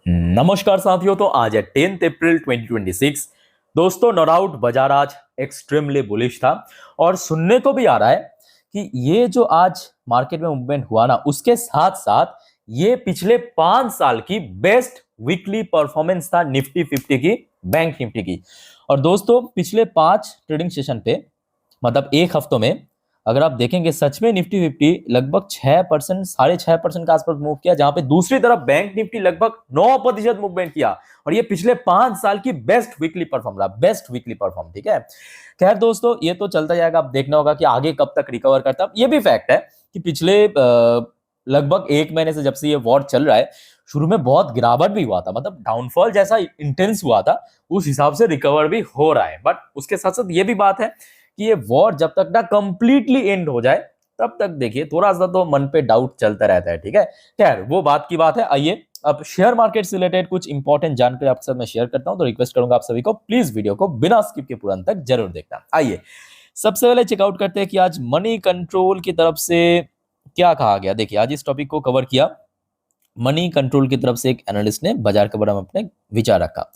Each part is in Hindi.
नमस्कार साथियों। तो आज है 10 अप्रैल 2026। दोस्तों, नो डाउट बाजार आज एक्सट्रीमली बुलिश था और सुनने को भी आ रहा है कि ये जो आज मार्केट में मूवमेंट हुआ ना, उसके साथ साथ ये पिछले 5 साल की बेस्ट वीकली परफॉर्मेंस था निफ्टी 50 की, बैंक निफ्टी की। और दोस्तों, पिछले 5 ट्रेडिंग सेशन पे मतलब एक हफ्तों में अगर आप देखेंगे, सच में निफ्टी 50 लगभग 6%, 6.5% के आसपास मूव किया, जहां पे दूसरी तरफ बैंक निफ्टी लगभग 9% मूवमेंट किया। और ये पिछले 5 साल की बेस्ट वीकली परफॉर्म रहा, बेस्ट वीकली परफॉर्म। ठीक है, खैर दोस्तों, ये तो चलता जाएगा। अब देखना होगा कि आगे कब तक रिकवर करता है। ये भी फैक्ट है कि पिछले लगभग 1 महीने से जब से ये वॉर चल रहा है, शुरू में बहुत गिरावट भी हुआ था, मतलब डाउनफॉल जैसा इंटेंस हुआ था, उस हिसाब से रिकवर भी हो रहा है। बट उसके साथ साथ ये भी बात है कि ये वॉर जब तक ना कंप्लीटली एंड हो जाए, तब तक देखिए थोड़ा सा तो मन पे डाउट चलता रहता है। ठीक है, खैर वो बात की बात है। आइए अब शेयर मार्केट से रिलेटेड कुछ इंपॉर्टेंट जानकारी आपके साथ मैं शेयर करता हूं, तो रिक्वेस्ट करूंगा आप सभी को प्लीज वीडियो को बिना स्किप के पूरा अंत तक जरूर देखना। आइए सबसे पहले चेकआउट करते हैं कि आज मनी कंट्रोल की तरफ से क्या कहा गया। देखिए, आज इस टॉपिक को कवर किया मनी कंट्रोल की तरफ से। एक एनालिस्ट ने बाजार के बारे में अपने विचार रखा।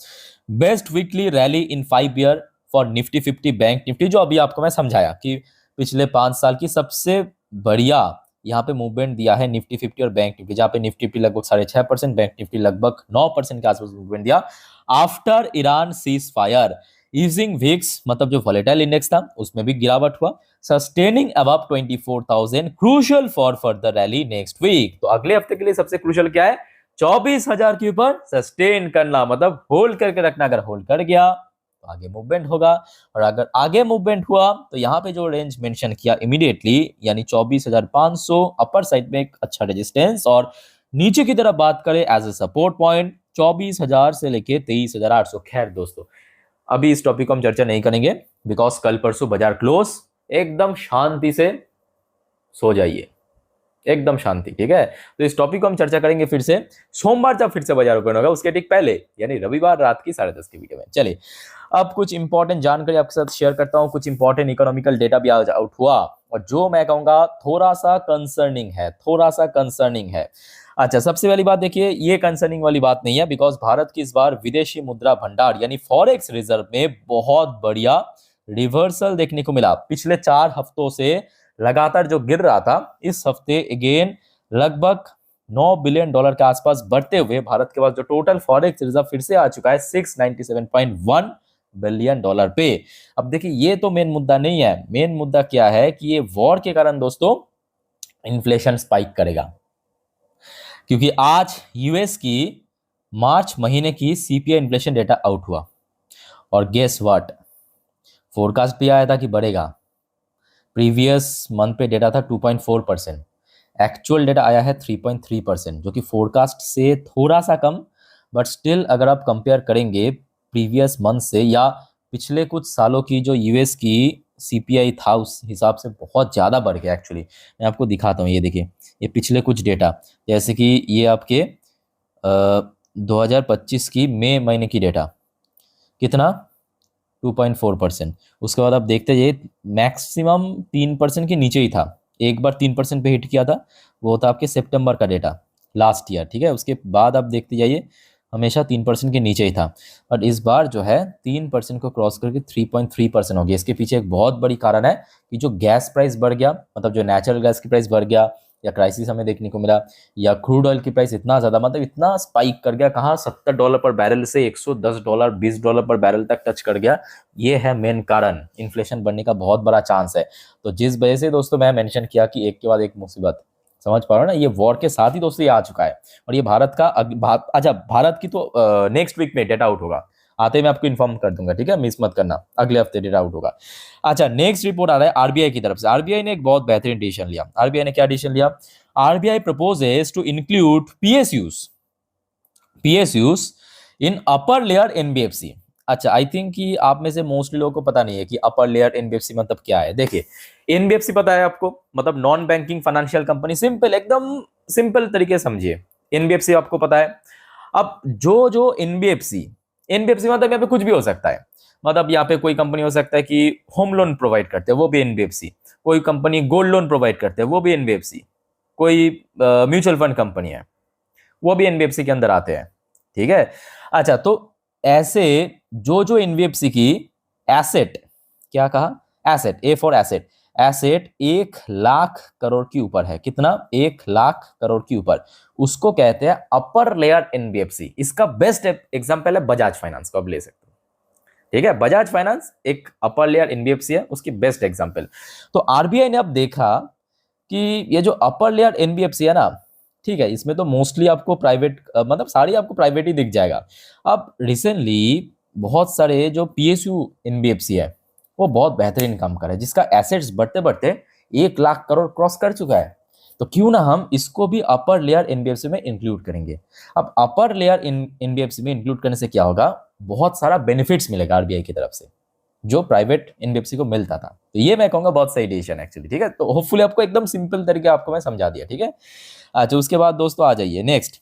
Best weekly rally in 5 year for Nifty 50 bank Nifty, जो अभी आपको मैं समझाया कि पिछले 5 साल की सबसे बढ़िया यहाँ पे मूवमेंट दिया है निफ्टी 50 और बैंक निफ्टी, जहाँ पे निफ्टी 50 लगभग 6.5%, बैंक निफ्टी लगभग 9% के आसपास मूवमेंट दिया after Iran ceasefire. Easing VIX मतलब जो वॉलेटाइल इंडेक्स था उसमें भी गिरावट हुआ, sustaining above 24,000 crucial for further rally next week. तो अगले हफ्ते के लिए सबसे क्रूशियल क्या है? 24,000 के ऊपर सस्टेन करना, मतलब होल्ड करके रखना। अगर होल्ड कर गया तो आगे मूवमेंट होगा, और अगर आगे मूवमेंट हुआ तो यहाँ पे जो रेंज मेंशन किया इमीडिएटली, यानी 24,500 अपर साइड में एक अच्छा रेजिस्टेंस, और नीचे की तरफ बात करें एज ए सपोर्ट पॉइंट 24,000 से लेके 23,800। खैर दोस्तों, अभी इस टॉपिक को हम चर्चा नहीं करेंगे, बिकॉज कल परसों बाजार क्लोज, एकदम शांति से सो जाइए, एकदम शांति। ठीक है, तो इस टॉपिक को हम चर्चा करेंगे फिर से सोमवार, जब फिर से बाजार ओपन होगा उसके ठीक पहले, यानी रविवार रात की 10:30 की वीडियो में। चलिए अब कुछ इंपॉर्टेंट जानकारी आपके साथ शेयर करता हूं। कुछ इंपॉर्टेंट इकोनॉमिकल डेटा भी आज आउट हुआ, और जो मैं कहूंगा थोड़ा सा कंसर्निंग है, थोड़ा सा कंसर्निंग है। अच्छा, सबसे पहली बात देखिए, ये कंसर्निंग वाली बात नहीं है, बिकॉज भारत की इस बार विदेशी मुद्रा भंडार यानी फॉरेक्स रिजर्व में बहुत बढ़िया रिवर्सल देखने को मिला। पिछले 4 हफ्तों से लगातार जो गिर रहा था, इस हफ्ते अगेन लगभग $9 बिलियन के आसपास बढ़ते हुए भारत के पास जो टोटल फॉरेक्स रिजर्व फिर से आ चुका है $697.1 बिलियन पे। अब देखिए, ये तो मेन मुद्दा नहीं है। मेन मुद्दा क्या है कि ये वॉर के कारण दोस्तों इन्फ्लेशन स्पाइक करेगा, क्योंकि आज यूएस की मार्च महीने की सीपीआई इन्फ्लेशन डेटा आउट हुआ, और गेस व्हाट, फोरकास्ट भी आया था कि बढ़ेगा। प्रीवियस मंथ पे डेटा था 2.4%, एक्चुअल डेटा आया है 3.3%, जो कि फोरकास्ट से थोड़ा सा कम, बट स्टिल अगर आप कंपेयर करेंगे प्रीवियस मंथ से या पिछले कुछ सालों की जो यूएस की सीपीआई था, उस हिसाब से बहुत ज़्यादा बढ़ गया। एक्चुअली मैं आपको दिखाता हूँ, ये देखिए, ये पिछले कुछ डेटा, जैसे कि ये आपके 2025 की मई महीने की डेटा, कितना 2.4%। उसके बाद आप देखते जाइए, मैक्सिमम 3% के नीचे ही था। एक बार 3% पे हिट किया था, वो था आपके सितंबर का डेटा लास्ट ईयर। ठीक है, उसके बाद आप देखते जाइए, हमेशा 3% के नीचे ही था, बट इस बार जो है 3% को क्रॉस करके 3.3% हो गया। इसके पीछे एक बहुत बड़ी कारण है कि जो गैस प्राइस बढ़ गया, मतलब जो नेचुरल गैस की प्राइस बढ़ गया, या क्राइसिस हमें देखने को मिला, या क्रूड ऑयल की प्राइस इतना ज़्यादा, मतलब इतना स्पाइक कर गया, कहाँ $70 पर बैरल से $110, $20 पर बैरल तक टच कर गया। ये है मेन कारण, इन्फ्लेशन बढ़ने का बहुत बड़ा चांस है। तो जिस वजह से दोस्तों मैं मेंशन किया कि एक के बाद एक मुसीबत, समझ पा रहे हो ना, ये वॉर के साथ ही दोस्तों ये आ चुका है। और ये भारत का अच्छा, भारत की तो नेक्स्ट वीक में डेटा आउट होगा, आते ही मैं आपको इन्फॉर्म कर दूंगा। ठीक है, मिस मत करना, अगले हफ्ते डेटा आउट होगा। अच्छा, नेक्स्ट रिपोर्ट आ रहा है आरबीआई की तरफ से। आरबीआई ने एक बहुत बेहतरीन डिसीजन लिया। आरबीआई ने क्या डिसीजन लिया? RBI proposes to include PSUs in upper layer NBFC. अच्छा, आई थिंक कि आप में से मोस्टली लोगों को पता नहीं है कि अपर लेयर एनबीएफसी मतलब क्या है। देखिए, एनबीएफसी पता है आपको, मतलब non banking financial company. Simple, एकदम सिंपल तरीके से समझिए, एनबीएफसी आपको पता है। अब जो जो एनबीएफसी एनबीएफसी मतलब यहाँ पे कुछ भी हो सकता है। मतलब यहाँ पे कोई कंपनी हो सकता है कि होम लोन प्रोवाइड करते हैं, वो भी एनबीएफसी। कोई कंपनी गोल्ड लोन प्रोवाइड करते हैं, वो भी एनबीएफसी। कोई म्यूचुअल फंड कंपनी है, वो भी एनबीएफसी के अंदर आते हैं। ठीक है। अच्छा, तो ऐसे जो जो एनबीएफसी की एसेट, क्या कहा, asset, A for asset, asset 1 lakh crore की ऊपर है, कितना, 1 लाख करोड़ की ऊपर, उसको कहते हैं अपर लेयर एनबीएफसी। इसका बेस्ट एग्जांपल है बजाज फाइनेंस को आप ले सकते हो, ठीक है। बजाज फाइनेंस एक अपर लेयर एनबीएफसी है, उसकी बेस्ट एग्जांपल। तो आरबीआई ने अब देखा कि ये जो अपर लेयर एनबीएफसी है ना, ठीक है, इसमें तो मोस्टली आपको प्राइवेट, मतलब सारी आपको प्राइवेट ही दिख जाएगा। अब रिसेंटली बहुत सारे जो पीएसयू एनबीएफसी है वो बहुत बेहतरीन काम कर रहा है, जिसका एसेट्स बढ़ते बढ़ते 1 लाख करोड़ क्रॉस कर चुका है। तो क्यों ना हम इसको भी अपर लेयर एनबीएफसी में इंक्लूड करेंगे। अब अपर लेयर एनबीएफसी में इंक्लूड करने से क्या होगा, बहुत सारा बेनिफिट्स मिलेगा आरबीआई की तरफ से, जो प्राइवेट एनबीएफसी को मिलता था। तो ये मैं कहूंगा बहुत सही डिसीजन एक्चुअली, ठीक है। तो होपफुली आपको एकदम सिंपल तरीके आपको मैं समझा दिया, ठीक है। अच्छा, उसके बाद दोस्तों आ जाइए नेक्स्ट,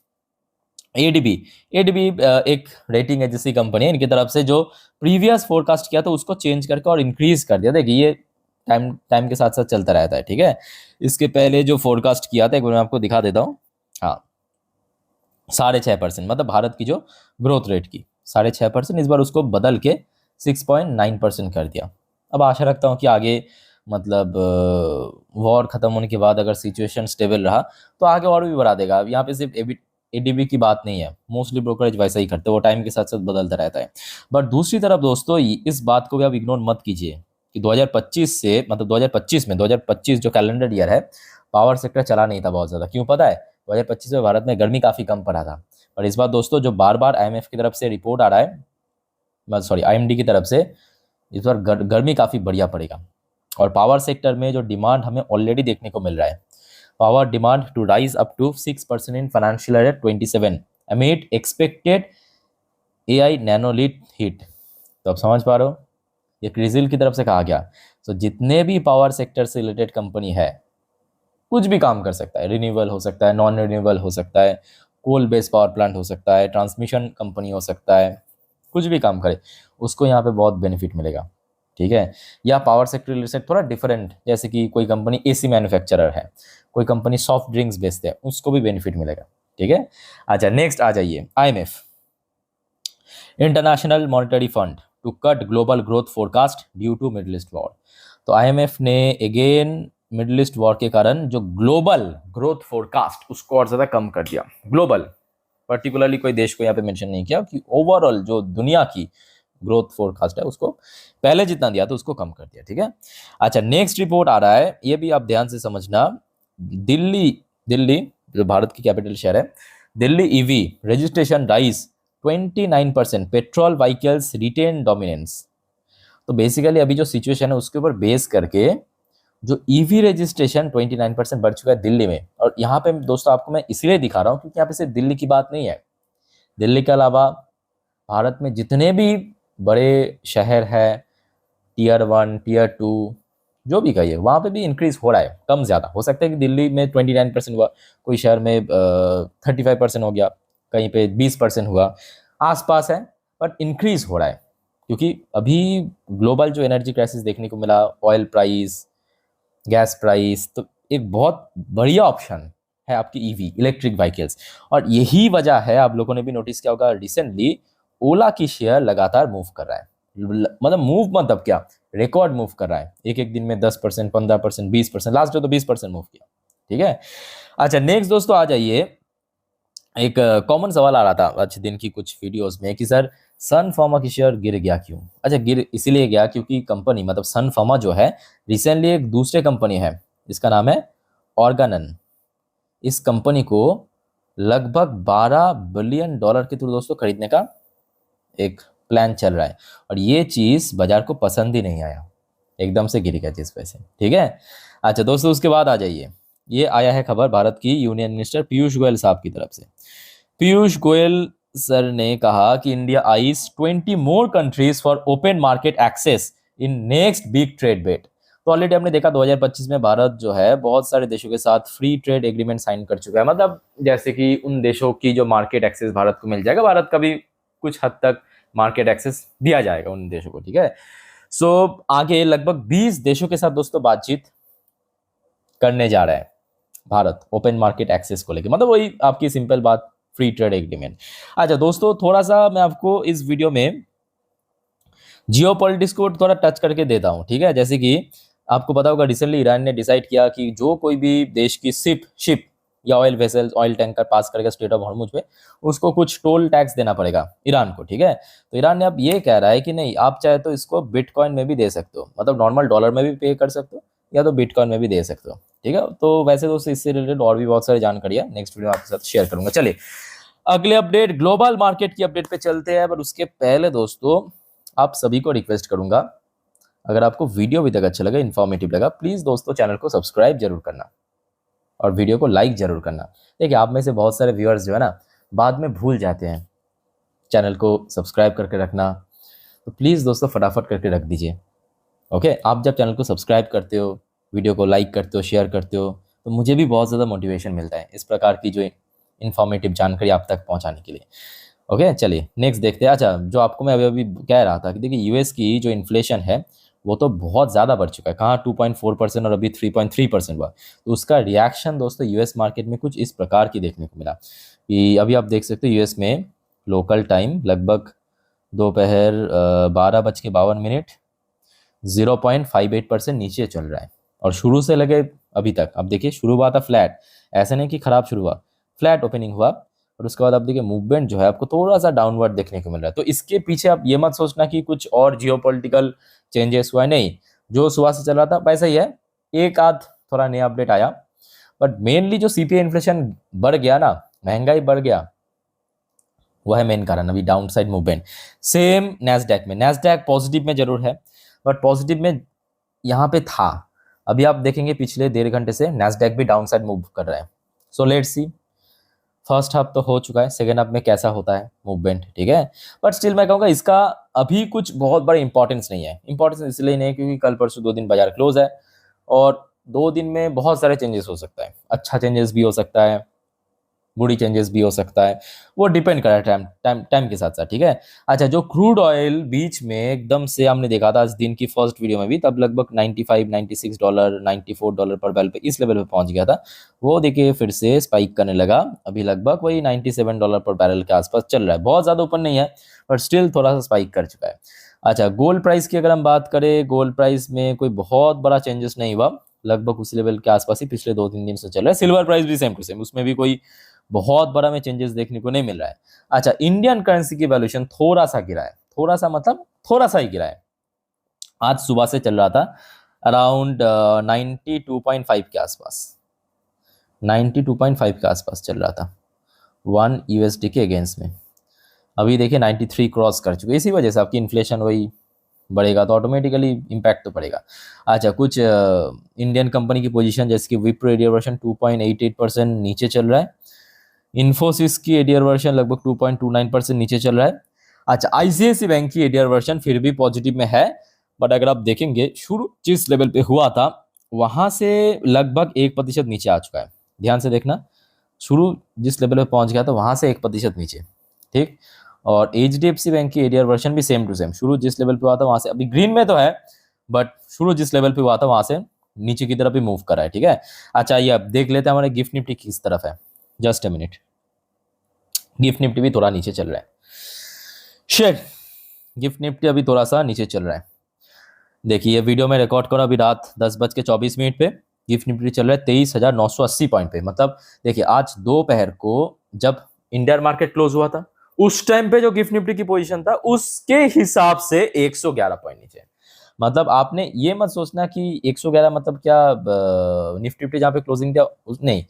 एडीबी। एडीबी एक रेटिंग एजेंसी कंपनी है, इनकी तरफ से जो प्रीवियस फोरकास्ट किया था उसको चेंज करके और इंक्रीज कर दिया। देखिए ये टाइम टाइम के साथ साथ चलता रहता है, ठीक है। इसके पहले जो फोरकास्ट किया था एक बार मैं आपको दिखा देता हूँ। हाँ, 6.5%, मतलब भारत की जो ग्रोथ रेट की 6.5%, इस बार उसको बदल के 6.9% कर दिया। अब आशा रखता हूँ कि आगे मतलब वॉर खत्म होने के बाद अगर सिचुएशन स्टेबल रहा तो आगे और भी बढ़ा देगा। अब यहाँ पे सिर्फ एडीबी की बात नहीं है, मोस्टली ब्रोकरेज वैसा ही करते हैं, वो टाइम के साथ साथ बदलता रहता है। बट दूसरी तरफ दोस्तों इस बात को भी आप इग्नोर मत कीजिए कि 2025 से, मतलब 2025 जो कैलेंडर ईयर है, पावर सेक्टर चला नहीं था बहुत ज़्यादा। क्यों पता है, 2025 में भारत में गर्मी काफ़ी कम पड़ा था। और इस बार दोस्तों जो बार बार आईएमएफ की तरफ से रिपोर्ट आ रहा है, सॉरी आईएमडी की तरफ से, इस बार गर्मी काफ़ी बढ़िया पड़ेगा। और पावर सेक्टर में जो डिमांड हमें ऑलरेडी देखने को मिल रहा है, power demand to rise up to 6% in financial year 27 amid expected El Nino led heat. तो आप समझ पा रहे हो, ये क्रिजिल की तरफ से कहा गया। तो जितने भी पावर सेक्टर से रिलेटेड कंपनी है, कुछ भी काम कर सकता है, रिन्यूएबल हो सकता है, नॉन रिन्यूएबल हो सकता है, कोल बेस्ड पावर प्लांट हो सकता है, ट्रांसमिशन कंपनी हो सकता है, कुछ भी काम करे उसको यहाँ पे बहुत बेनिफिट मिलेगा, ठीक है। या पावर सेक्टर रिलेटेड थोड़ा डिफरेंट, जैसे कि कोई कंपनी एसी मैन्युफैक्चरर है, कोई कंपनी सॉफ्ट ड्रिंक्स बेचते हैं, उसको भी बेनिफिट मिलेगा, ठीक है। अच्छा, नेक्स्ट आ जाइए, IMF, International Monetary Fund to cut global growth forecast due to Middle East war. तो आईएमएफ ने अगेन मिडिल ईस्ट वॉर के कारण जो ग्लोबल ग्रोथ फोरकास्ट उसको और ज़्यादा कम कर दिया। ग्लोबल, पर्टिकुलरली कोई देश को यहाँ पे मेंशन नहीं किया, कि ओवरऑल जो दुनिया की ग्रोथ फोरकास्ट है उसको पहले जितना दिया था उसको कम कर दिया, ठीक है। अच्छा, नेक्स्ट रिपोर्ट आ रहा है, ये भी आप ध्यान से समझना। दिल्ली दिल्ली जो भारत की कैपिटल शहर है, Delhi EV registration rise 29%, petrol vehicles retain dominance. तो बेसिकली अभी जो सिचुएशन है उसके ऊपर बेस करके जो ईवी रजिस्ट्रेशन 29% बढ़ चुका है दिल्ली में। और यहाँ पे दोस्तों आपको मैं इसलिए दिखा रहा हूँ क्योंकि यहाँ पे सिर्फ दिल्ली की बात नहीं है, दिल्ली के अलावा भारत में जितने भी बड़े शहर है, टीयर 1 टीयर 2 जो भी कहिए, वहाँ पे भी इंक्रीज हो रहा है, कम ज़्यादा हो सकता है कि दिल्ली में 29% हुआ, कोई शहर में 35% हो गया, कहीं पे 20% हुआ, आसपास है, बट इंक्रीज हो रहा है। क्योंकि अभी ग्लोबल जो एनर्जी क्राइसिस देखने को मिला, ऑयल प्राइस, गैस प्राइस, तो एक बहुत बढ़िया ऑप्शन है आपकी ईवी इलेक्ट्रिक व्हीकल्स। और यही वजह है, आप लोगों ने भी नोटिस किया होगा, रिसेंटली ओला की शेयर लगातार मूव कर रहा है। मतलब मूव मतलब क्या, रिकॉर्ड मूव कर रहा है, एक एक दिन में 10%, 15%, 20%, लास्ट डे तो 20% मूव किया, ठीक है। अच्छा, नेक्स्ट दोस्तों आ जाइए, एक कॉमन सवाल आ रहा था आज दिन की कुछ वीडियोस में कि सर सन फार्मा की शेयर गिर गया क्यों। अच्छा, गिर इसीलिए गया क्योंकि कंपनी, मतलब सन फार्मा जो है, रिसेंटली एक दूसरे कंपनी है, इसका नाम है ऑर्गेनन। इस कंपनी को लगभग $12 बिलियन के थ्रू दोस्तों खरीदने का एक प्लान चल रहा है। और ये चीज़ बाजार को पसंद ही नहीं आया, एकदम से गिर गया जिस वजह से, ठीक है। अच्छा दोस्तों, उसके बाद आ जाइए, ये आया है खबर भारत की यूनियन मिनिस्टर पीयूष गोयल साहब की तरफ से। पीयूष गोयल सर ने कहा कि India eyes 20 more countries for open market access in next big trade bet. तो ऑलरेडी हमने देखा 2025 में भारत जो है बहुत सारे देशों के साथ फ्री ट्रेड एग्रीमेंट साइन कर चुका है, मतलब जैसे कि उन देशों की जो मार्केट एक्सेस भारत को मिल जाएगा, भारत का भी कुछ हद तक मार्केट एक्सेस दिया जाएगा उन देशों को, ठीक है। सो आगे लगभग 20 देशों के साथ दोस्तों बातचीत करने जा रहा है भारत ओपन मार्केट एक्सेस को लेकर। मतलब वही आपकी सिंपल बात, फ्री ट्रेड एग्रीमेंट। अच्छा दोस्तों, थोड़ा सा मैं आपको इस वीडियो में जियो पॉलिटिक्स को थोड़ा टच करके देता हूँ, ठीक है। जैसे कि आपको पता होगा, रिसेंटली ईरान ने डिसाइड किया कि जो कोई भी देश की शिप या ऑयल वेसल्स, ऑयल टैंकर पास करेगा स्ट्रेट ऑफ हॉर्मुज पे, उसको कुछ टोल टैक्स देना पड़ेगा ईरान को, ठीक है। तो ईरान ने अब ये कह रहा है कि नहीं, आप चाहे तो इसको बिटकॉइन में भी दे सकते हो, मतलब नॉर्मल डॉलर में भी पे कर सकते हो या तो बिटकॉइन में भी दे सकते हो, ठीक है। तो वैसे दोस्तों इससे रिलेटेड और भी बहुत सारी जानकारियां नेक्स्ट वीडियो में आपके साथ शेयर करूंगा। चलिए अगले अपडेट, ग्लोबल मार्केट की अपडेट पे चलते हैं। पर उसके पहले दोस्तों, आप सभी को रिक्वेस्ट करूंगा, अगर आपको वीडियो अभी तक अच्छा लगा, इन्फॉर्मेटिव लगा, प्लीज दोस्तों चैनल को सब्सक्राइब जरूर करना और वीडियो को लाइक जरूर करना। देखिए आप में से बहुत सारे व्यूअर्स जो है ना, बाद में भूल जाते हैं चैनल को सब्सक्राइब करके रखना, तो प्लीज़ दोस्तों फटाफट करके रख दीजिए। ओके, आप जब चैनल को सब्सक्राइब करते हो, वीडियो को लाइक करते हो, शेयर करते हो, तो मुझे भी बहुत ज़्यादा मोटिवेशन मिलता है इस प्रकार की जो इन्फॉर्मेटिव जानकारी आप तक पहुंचाने के लिए। ओके चलिए नेक्स्ट देखते हैं। अच्छा, जो आपको मैं अभी अभी कह रहा था कि देखिए यूएस की जो इन्फ्लेशन है वो तो बहुत ज़्यादा बढ़ चुका है, कहाँ 2.4% और अभी 3.3% हुआ। तो उसका रिएक्शन दोस्तों यूएस मार्केट में कुछ इस प्रकार की देखने को मिला कि अभी आप देख सकते हो यूएस में लोकल टाइम लगभग दोपहर 12:52 0.58% नीचे चल रहा है। और शुरू से लगे अभी तक, अब देखिए शुरू हुआ था फ्लैट, ऐसा नहीं कि खराब शुरू हुआ, फ्लैट ओपनिंग हुआ और उसके बाद आप देखिए मूवमेंट जो है आपको थोड़ा सा डाउनवर्ड देखने को मिल रहा है। तो इसके पीछे आप ये मत सोचना कि कुछ और जियोपॉलिटिकल चेंजेस हुआ है, नहीं, जो सुबह से चल रहा था वैसा ही है, एक आध थोड़ा नया अपडेट आया। बट मेनली जो सीपीआई इन्फ्लेशन बढ़ गया ना, महंगाई बढ़ गया, वह है मेन कारण अभी down side movement. Same Nasdaq में, नैस्डैक पॉजिटिव में जरूर है, बट पॉजिटिव में यहाँ पे था, अभी आप देखेंगे पिछले 1.5 घंटे से नैस्डैक भी डाउन साइड मूव कर रहा है। So let's see, first half तो हो चुका है, सेकेंड हाफ में कैसा होता है मूवमेंट, ठीक है। बट स्टिल मैं कहूँगा इसका अभी कुछ बहुत बड़ा इंपॉर्टेंस नहीं है। इंपॉर्टेंस इसलिए नहीं है क्योंकि कल परसों 2 दिन बाजार क्लोज है और 2 दिन में बहुत सारे चेंजेस हो सकता है, अच्छा चेंजेस भी हो सकता है, बुरी चेंजेस भी हो सकता है, वो डिपेंड कर रहा है टाइम टाइम टाइम के साथ साथ, ठीक है। अच्छा, जो क्रूड ऑयल बीच में एकदम से हमने देखा था आज दिन की फर्स्ट वीडियो में भी, तब लगभग $95, $96, $94 पर बैरल पे इस लेवल पे पहुंच गया था, वो देखिए फिर से स्पाइक करने लगा, अभी लगभग वही $97 पर बैरल के आसपास चल रहा है, बहुत ज़्यादा ऊपर नहीं है बट स्टिल थोड़ा सा स्पाइक कर चुका है। अच्छा, गोल्ड प्राइस की अगर हम बात करें, गोल्ड प्राइस में कोई बहुत बड़ा चेंजेस नहीं हुआ, लगभग उसी लेवल के आसपास ही पिछले 2-3 दिन से चल रहा है। सिल्वर प्राइस भी सेम टू सेम, उसमें भी कोई बहुत बड़ा में चेंजेस देखने को नहीं मिल रहा है। अच्छा, इंडियन करेंसी की वैल्यूएशन थोड़ा सा गिरा है, थोड़ा सा मतलब थोड़ा सा ही गिरा है। आज सुबह से चल रहा था अराउंड 92.5 के आसपास, 92.5 के आसपास चल रहा था 1 यूएसडी के अगेंस्ट में। अभी देखिए 93 क्रॉस कर चुके, इसी वजह से आपकी इन्फ्लेशन वही बढ़ेगा तो ऑटोमेटिकली इम्पैक्ट तो पड़ेगा। अच्छा, कुछ इंडियन कंपनी की पोजीशन जैसे कि विप्रो एडियर वर्शन 2.88% नीचे चल रहा है, इन्फोसिस की एडियर वर्शन लगभग 2.29% नीचे चल रहा है। अच्छा, आईसीआईसी बैंक की एडियर वर्शन फिर भी पॉजिटिव में है, बट अगर आप देखेंगे शुरू जिस लेवल पे हुआ था वहां से लगभग 1% नीचे आ चुका है, ध्यान से देखना, शुरू जिस लेवल पे पहुंच गया था वहां से 1% नीचे, ठीक। और एचडीएफसी बैंक की एडियर वर्शन भी सेम टू सेम, शुरू जिस लेवल पे हुआ था वहां से, अभी ग्रीन में तो है बट शुरू जिस लेवल पे हुआ था वहां से नीचे की तरफ भी मूव कर रहा है, ठीक है। अच्छा, ये अब देख लेते हैं हमारे गिफ्ट निफ्टी किस तरफ है, just a minute. Gift Nifty भी थोड़ा नीचे चल रहा है, शेट, गिफ्ट निफ्टी अभी थोड़ा सा नीचे चल रहा है। देखिए ये वीडियो में रिकॉर्ड करो अभी रात 10:24 पे, गिफ्ट निफ्टी चल रहा है 23,980 पॉइंट पे। मतलब देखिए आज दोपहर को जब इंडियन मार्केट क्लोज हुआ था उस टाइम पे जो गिफ्ट निफ्टी की पोजीशन था उसके हिसाब से 111 पॉइंट नीचे। मतलब आपने ये मत सोचना कि 111 मतलब क्या निफ्टी जहाँ पे क्लोजिंग दिया नहीं,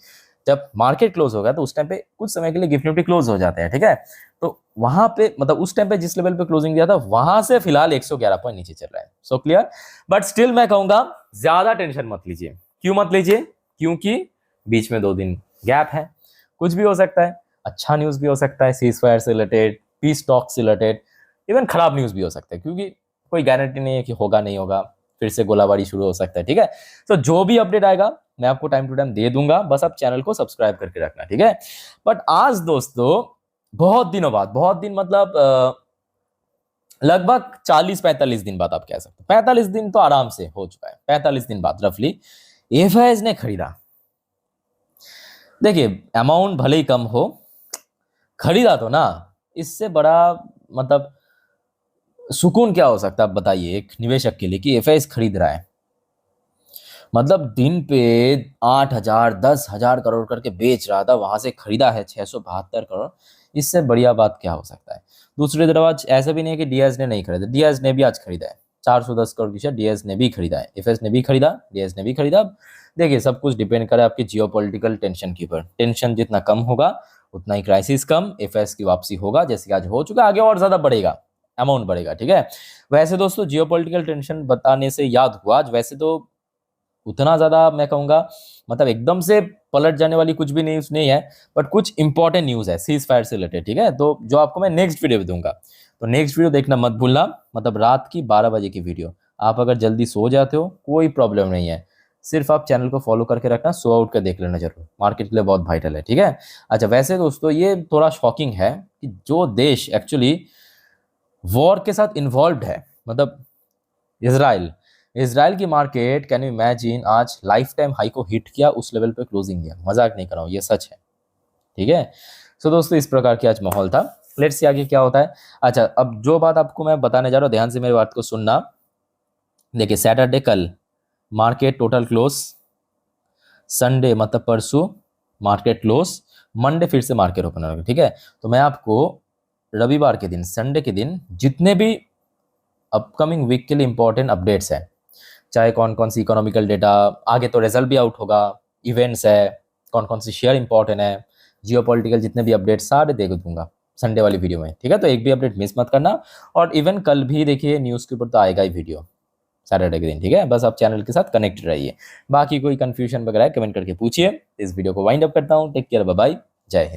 जब मार्केट क्लोज हो गया तो उस टाइम पे कुछ समय के लिए गिफ्ट निफ्टी क्लोज हो जाते हैं, ठीक है। तो वहां पे मतलब उस टाइम पे जिस लेवल पे क्लोजिंग दिया था वहां से फिलहाल 111 पॉइंट नीचे चल रहा है। सो क्लियर, बट स्टिल मैं कहूंगा ज्यादा टेंशन मत लीजिए। क्यों मत लीजिए? क्योंकि बीच में 2 दिन गैप है, कुछ भी हो सकता है, अच्छा न्यूज भी हो सकता है सीज फायर से रिलेटेड, पीस टॉक से रिलेटेड, इवन खराब न्यूज भी हो सकता है क्योंकि कोई गारंटी नहीं है कि होगा नहीं होगा, फिर से गोलाबारी शुरू हो सकता है, ठीक है। तो जो भी अपडेट आएगा मैं आपको टाइम टू टाइम दे दूंगा, बस आप चैनल को सब्सक्राइब करके रखना, ठीक है। बट आज दोस्तों बहुत दिनों बाद, बहुत दिन मतलब लगभग 40-45 दिन बाद आप कह सकते हो, 45 दिन तो आराम से हो चुका है, 45 दिन बाद रफली एफआईएस ने खरीदा। देखिए अमाउंट भले ही कम हो खरीदा तो ना, इससे बड़ा मतलब सुकून क्या हो सकता है आप बताइए एक निवेशक के लिए कि एफआईएस खरीद रहा है। मतलब दिन पे 8,000 10,000 करोड़ करके बेच रहा था, वहां से खरीदा है 672 करोड़। इससे बढ़िया बात क्या हो सकता है। दूसरी तरफ आज ऐसा भी नहीं है कि डीएस ने नहीं खरीदा, डीएस ने भी आज खरीदा है 410 करोड़ की शेयर, डीएस ने भी खरीदा है, एफएस ने भी खरीदा, डीएस ने भी खरीदा। अब देखिए सब कुछ डिपेंड करे आपकी जियोपॉलिटिकल टेंशन के ऊपर। टेंशन जितना कम होगा उतना ही क्राइसिस कम, एफएस की वापसी होगा जैसे कि आज हो चुका, आगे और ज्यादा बढ़ेगा, अमाउंट बढ़ेगा। ठीक है। वैसे दोस्तों जियोपॉलिटिकल टेंशन बताने से याद हुआ, आज वैसे तो उतना ज्यादा मैं कहूंगा मतलब एकदम से पलट जाने वाली कुछ भी न्यूज नहीं है, बट कुछ इंपॉर्टेंट न्यूज है सीज फायर से रिलेटेड। ठीक है, तो जो आपको मैं नेक्स्ट वीडियो में दूंगा, तो नेक्स्ट वीडियो देखना मत भूलना, मतलब रात की 12 बजे की वीडियो। आप अगर जल्दी सो जाते हो कोई प्रॉब्लम नहीं है, सिर्फ आप चैनल को फॉलो करके रखना, सो आउट कर देख लेना जरूर, मार्केट के लिए बहुत वाइटल है। ठीक है। अच्छा वैसे दोस्तों ये थोड़ा शॉकिंग है कि जो देश एक्चुअली वॉर के साथ इन्वॉल्व है, मतलब इसराइल, इसराइल की मार्केट कैन यू इमेजिन आज लाइफ टाइम हाई को हिट किया, उस लेवल पे क्लोजिंग दिया, मजाक नहीं कर रहा हूँ, ये सच है। ठीक है। सो दोस्तों इस प्रकार की आज माहौल था, लेट्स सी आगे क्या होता है। अच्छा अब जो बात आपको मैं बताने जा रहा हूँ ध्यान से मेरी बात को सुनना। देखिए सैटरडे कल मार्केट टोटल क्लोज, संडे मतलब परसों मार्केट क्लोज, मंडे फिर से मार्केट ओपन होगा। ठीक है। तो मैं आपको रविवार के दिन, संडे के दिन जितने भी अपकमिंग वीक के लिए इंपॉर्टेंट अपडेट्स हैं, चाहे कौन कौन सी इकोनॉमिकल डेटा, आगे तो रिजल्ट भी आउट होगा, इवेंट्स है, कौन कौन सी शेयर इंपॉर्टेंट है, जियोपॉलिटिकल जितने भी अपडेट सारे दे दूंगा संडे वाली वीडियो में। ठीक है। तो एक भी अपडेट मिस मत करना, और इवन कल भी देखिए न्यूज़ के ऊपर तो आएगा ही वीडियो सैटरडे के दिन। ठीक है। बस आप चैनल के साथ कनेक्टेड रहिए, बाकी कोई कंफ्यूजन वगैरह है कमेंट करके पूछिए। इस वीडियो को वाइंड अप करता हूँ, टेक केयर, बाय बाय, जय हिंद।